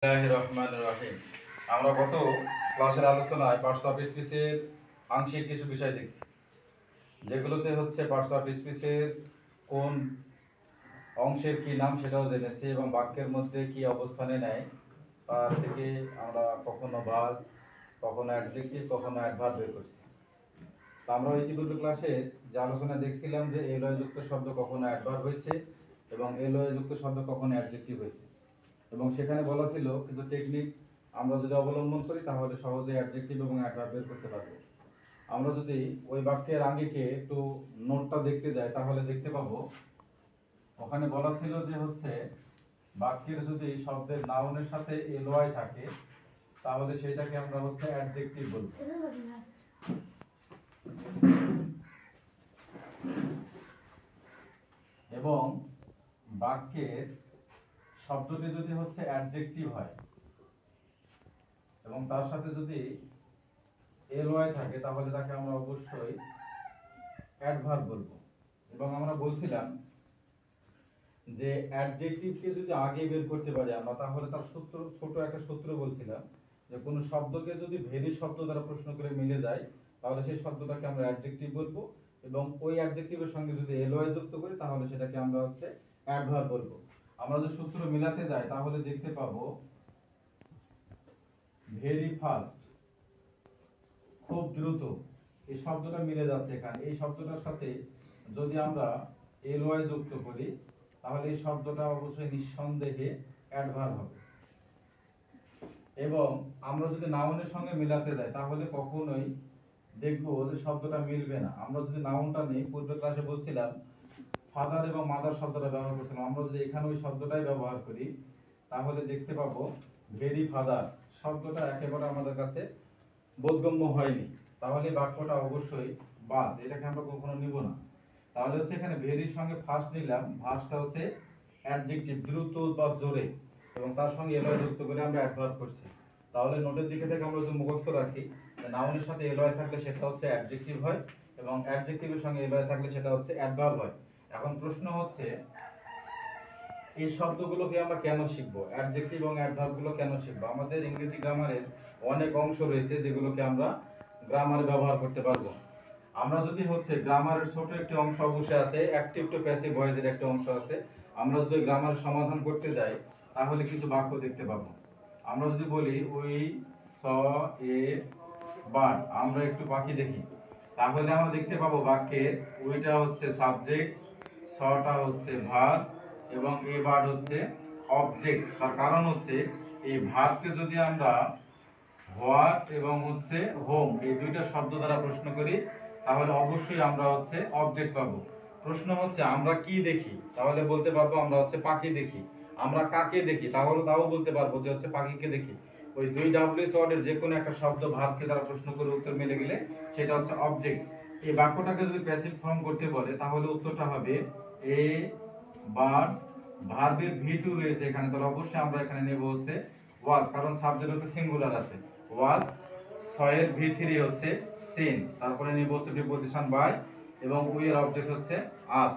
রহিম। আমরা গত ক্লাসের আলোচনায় পার্টস অফ স্পিচের আংশিক কিছু বিষয় দেখছি, যেগুলোতে হচ্ছে পার্টস অফ স্পিচের কোন অংশের কি নাম সেটাও জেনেছি এবং বাক্যের মধ্যে কি অবস্থানে নেয় তার থেকে আমরা কখনো ভার্ব, কখনো অ্যাডজেক্টিভ, কখনো অ্যাডভার্ব বের করছি। তো আমরা ইতিপূর্বে ক্লাসে যে আলোচনা দেখছিলাম যে এলয় যুক্ত শব্দ কখনো অ্যাডভার্ব হয়েছে এবং এলয় যুক্ত শব্দ কখনো অ্যাডজেক্টিভ হয়েছে, এবং সেখানে বলা ছিল কিছু টেকনিক আমরা যদি অবলম্বন করি তাহলে সহজে অ্যাডজেক্টিভ এবং অ্যাডভার্ব বের করতে পারবো। আমরা যদি ওই বাক্যের আঙ্গিকে একটু নোটটা দেখতে যাই তাহলে দেখতে পাবো ওখানে বলা ছিল যে হচ্ছে বাক্যের যদি শব্দের নাউনের সাথে এলওয়াই থাকে তাহলে সেটাকে আমরা হচ্ছে অ্যাডজেক্টিভ বলবো, এবং বাক্যের শব্দটি যদি হচ্ছে অ্যাডজেক্টিভ হয় এবং তার সাথে যদি এলওয়াই থাকে তাহলে তাকে আমরা অবশ্যই অ্যাডভার্ব বলবো। এবং আমরা বলছিলাম যে অ্যাডজেক্টিভকে যদি আগে বের করতে পারি আমরা তাহলে তার সূত্র, ছোট একটা সূত্র বলছিলাম যে কোনো শব্দকে যদি ভেরি শব্দ দ্বারা প্রশ্ন করে মিলে যায় তাহলে সেই শব্দটাকে আমরা অ্যাডজেক্টিভ বলবো, এবং ওই অ্যাডজেক্টিভের সঙ্গে যদি এলওয়াই যুক্ত করি তাহলে সেটাকে আমরা হচ্ছে অ্যাডভার্ব বলবো। আমরা যদি সূত্র মিলাতে যাই তাহলে দেখতে পাবো ভেরি ফাস্ট, খুব দ্রুত, এই শব্দটা মিলে যাচ্ছে এখানে। এই শব্দটার সাথে যদি আমরা এলওয়াই যুক্ত করি তাহলে এই শব্দটা অবশ্যই নিঃসন্দেহে অ্যাডভার্ব হবে। এবং আমরা যদি নাউনের সঙ্গে মিলাতে যাই তাহলে কখনোই দেখবো যে শব্দটা মিলবে না। আমরা যদি নাউনটা নিই, পূর্বে ক্লাসে বলছিলাম ফাদার এবং মাদার শব্দটা ব্যবহার করছিলাম, আমরা যদি এখানে ওই শব্দটাই ব্যবহার করি তাহলে দেখতে পাবো ভেরি ফাদার শব্দটা একেবারে আমাদের কাছে বোধগম্য হয়নি, তাহলে বাক্যটা অবশ্যই বাদ, এটাকে আমরা কখনো নিব না। তাহলে হচ্ছে এখানে ভেরির সঙ্গে ফার্স্ট নিলাম, ফার্স্টটা হচ্ছে অ্যাডজেক্টিভ, দ্রুত বা জোরে, এবং তার সঙ্গে এলয় যুক্ত করে আমরা অ্যাডভার্ব করছি। তাহলে নোটের দিকে থেকে আমরা যদি মুখস্থ রাখি নাউনের সাথে এলয় থাকলে সেটা হচ্ছে অ্যাডজেক্টিভ হয় এবং অ্যাডজেক্টিভের সঙ্গে এলয় থাকলে সেটা হচ্ছে অ্যাডভার্ব হয়। এখন প্রশ্ন হচ্ছে এই শব্দগুলোকে আমরা কেন শিখবো, অ্যাডজেক্টিভ এবং অ্যাডভার্ব গুলো কেন শিখবো? আমাদের ইংরেজি গ্রামারের অনেক অংশ রয়েছে যেগুলোকে আমরা গ্রামারে ব্যবহার করতে পারবো। আমরা যদি হচ্ছে গ্রামারের ছোট একটি অংশ অবশ্যই আছে, অ্যাক্টিভ টু প্যাসিভ ভয়েসের একটা অংশ আছে, আমরা যদি গ্রামার সমাধান করতে যাই তাহলে কিছু বাক্য দেখতে পাবো। আমরা যদি বলি উই স এ বার্ড, আমরা একটু পাখি দেখি, তাহলে আমরা দেখতে পাবো বাক্যের উইটা হচ্ছে সাবজেক্ট, সটা হচ্ছে ভার্ব এবং এ বার্ড হচ্ছে অবজেক্ট। তার কারণ হচ্ছে এই ভার্বকে যদি আমরা হোয়াট এবং হচ্ছে হোম এই দুইটা শব্দ দ্বারা প্রশ্ন করি তাহলে অবশ্যই আমরা হচ্ছে অবজেক্ট পাবো। প্রশ্ন হচ্ছে আমরা কি দেখি, তাহলে বলতে পারবো আমরা হচ্ছে পাখি দেখি। আমরা কাকে দেখি, তাহলে তাও বলতে পারবো যে হচ্ছে পাখিকে দেখি। ওই দুই ডাব্লিউএস ওয়ার্ডের যে কোনো একটা শব্দ ভার্বকে দ্বারা প্রশ্ন করে উত্তর মিলে গেলে সেটা হচ্ছে অবজেক্ট। এই বাক্যটাকে যদি প্যাসিভ ফর্ম করতে বলে তাহলে উত্তরটা হবে এ বার্ড, ভার্বের ভি টু রয়েছে এখানে, তাহলে অবশ্যই আমরা এখানে নেব হচ্ছে ওয়াজ, কারণ সাবজেক্ট হচ্ছে সিঙ্গুলার আছে ওয়াজ। সয়ের ভি থ্রি হচ্ছে সিন, তারপরে নিব হচ্ছে প্রিপজিশন বাই এবং উই এর অবজেক্ট হচ্ছে আস।